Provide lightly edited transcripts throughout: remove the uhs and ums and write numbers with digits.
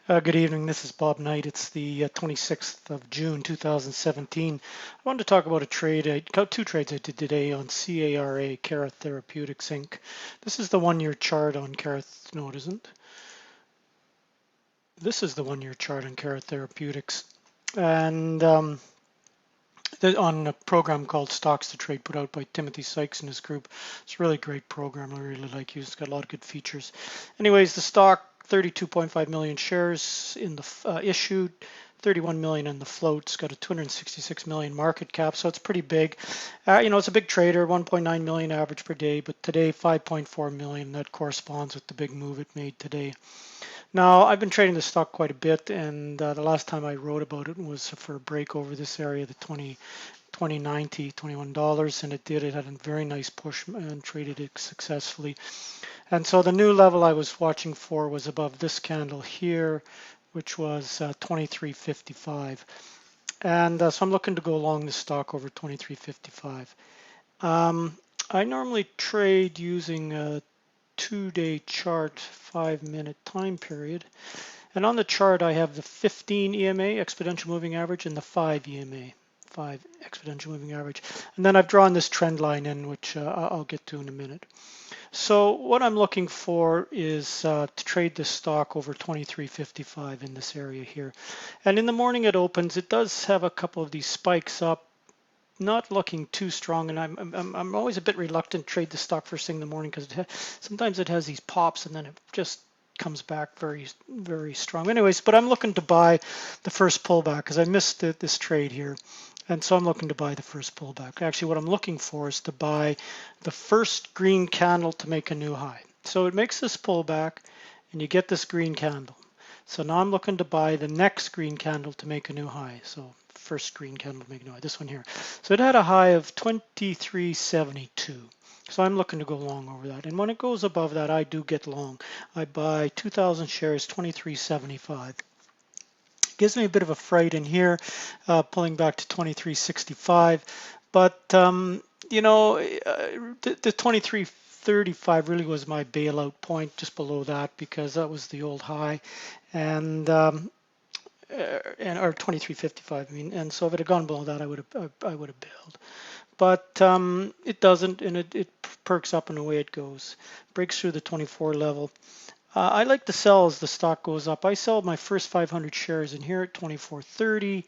Good evening. This is Bob Knight. It's the 26th of June 2017. I wanted to talk about a trade. I got two trades I did today on CARA Therapeutics Inc. This is the one-year chart on CARA. No, it isn't. This is the one-year chart on CARA Therapeutics, and on a program called Stocks to Trade, put out by Timothy Sykes and his group. It's a really great program. I really like it. It's got a lot of good features. Anyways, the stock, 32.5 million shares in the issued, 31 million in the float. It's got a 266 million market cap, so it's pretty big. It's a big trader, 1.9 million average per day, but today 5.4 million. That corresponds with the big move it made today. Now, I've been trading the stock quite a bit, and the last time I wrote about it was for a break over this area, the 2090, $21, and it did. It had a very nice push and traded it successfully. And so the new level I was watching for was above this candle here, which was 23.55. And so I'm looking to go along the stock over 23.55. I normally trade using a 2-day chart, 5-minute time period. And on the chart, I have the 15 EMA, exponential moving average, and the 5 EMA, 5 exponential moving average. And then I've drawn this trend line in, which I'll get to in a minute. So what I'm looking for is to trade this stock over 23.55 in this area here. And in the morning it opens, it does have a couple of these spikes up, not looking too strong, and I'm always a bit reluctant to trade the stock first thing in the morning because sometimes it has these pops and then it just comes back very, very strong. Anyways, but I'm looking to buy the first pullback because I missed this trade here. And so I'm looking to buy the first pullback. Actually, what I'm looking for is to buy the first green candle to make a new high. So it makes this pullback and you get this green candle. So now I'm looking to buy the next green candle to make a new high. So first green candle to make a new high, this one here. So it had a high of 23.72. So I'm looking to go long over that. And when it goes above that, I do get long. I buy 2,000 shares, 23.75. Gives me a bit of a fright in here, pulling back to 23.65. But, the 23.35 really was my bailout point, just below that, because that was the old high. And or 23.55, I mean, and so if it had gone below that, I would have bailed. But it doesn't, and it perks up and away it goes. Breaks through the 24 level. I like to sell as the stock goes up. I sell my first 500 shares in here at 24.30.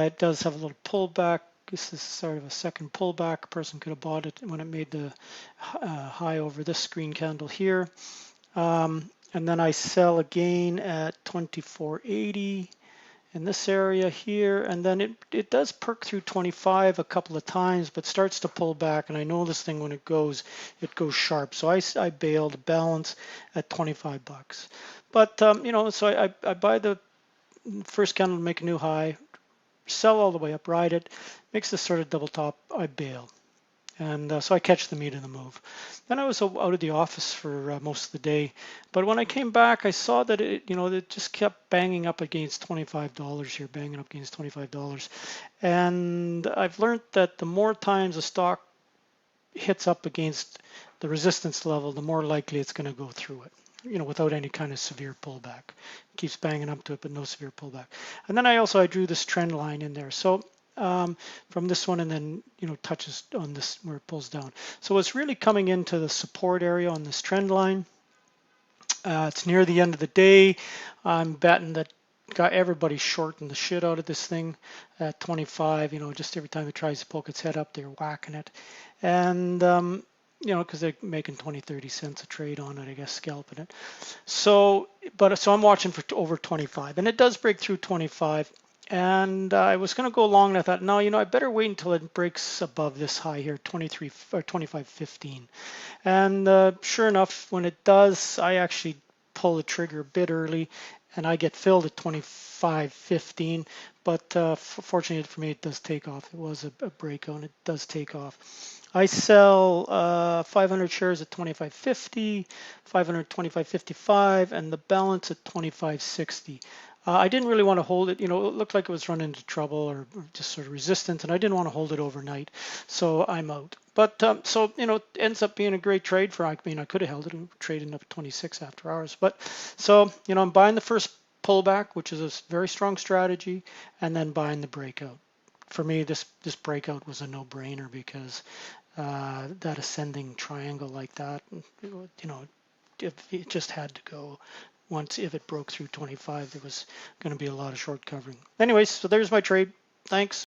It does have a little pullback. This is sort of a second pullback. A person could have bought it when it made the high over this green candle here. And then I sell again at 24.80 in this area here, and then it does perk through 25 a couple of times, but starts to pull back, and I know this thing when it goes sharp. So I bailed balance at 25 bucks. But so I buy the first candle to make a new high, sell all the way up, ride it, makes this sort of double top, I bail. And so I catch the meat of the move. Then I was out of the office for most of the day. But when I came back, I saw that it just kept banging up against $25 here, banging up against $25. And I've learned that the more times a stock hits up against the resistance level, the more likely it's going to go through it, without any kind of severe pullback. It keeps banging up to it, but no severe pullback. And then I drew this trend line in there. So from this one, and then touches on this where it pulls down. So it's really coming into the support area on this trend line. It's near the end of the day. I'm betting that got everybody shorting the shit out of this thing at 25. Just every time it tries to poke its head up, they're whacking it. And because they're making 20-30 cents a trade on it, I guess, scalping it. So I'm watching for over 25, and it does break through 25. And I was going to go long, and I thought, no, I better wait until it breaks above this high here, 23 or 25.15. And sure enough, when it does, I actually pull the trigger a bit early, and I get filled at 25.15. But fortunately for me, it does take off. It was a breakout, and it does take off. I sell 500 shares at 25.50, 500 25.55, and the balance at 25.60. I didn't really want to hold it. It looked like it was running into trouble or just sort of resistant, and I didn't want to hold it overnight, so I'm out. But it ends up being a great trade for. I mean, I could have held it and traded up at 26 after hours. But so I'm buying the first pullback, which is a very strong strategy, and then buying the breakout. For me, this breakout was a no-brainer because that ascending triangle like that, it just had to go. Once if it broke through 25, there was going to be a lot of short covering. Anyways, so there's my trade. Thanks.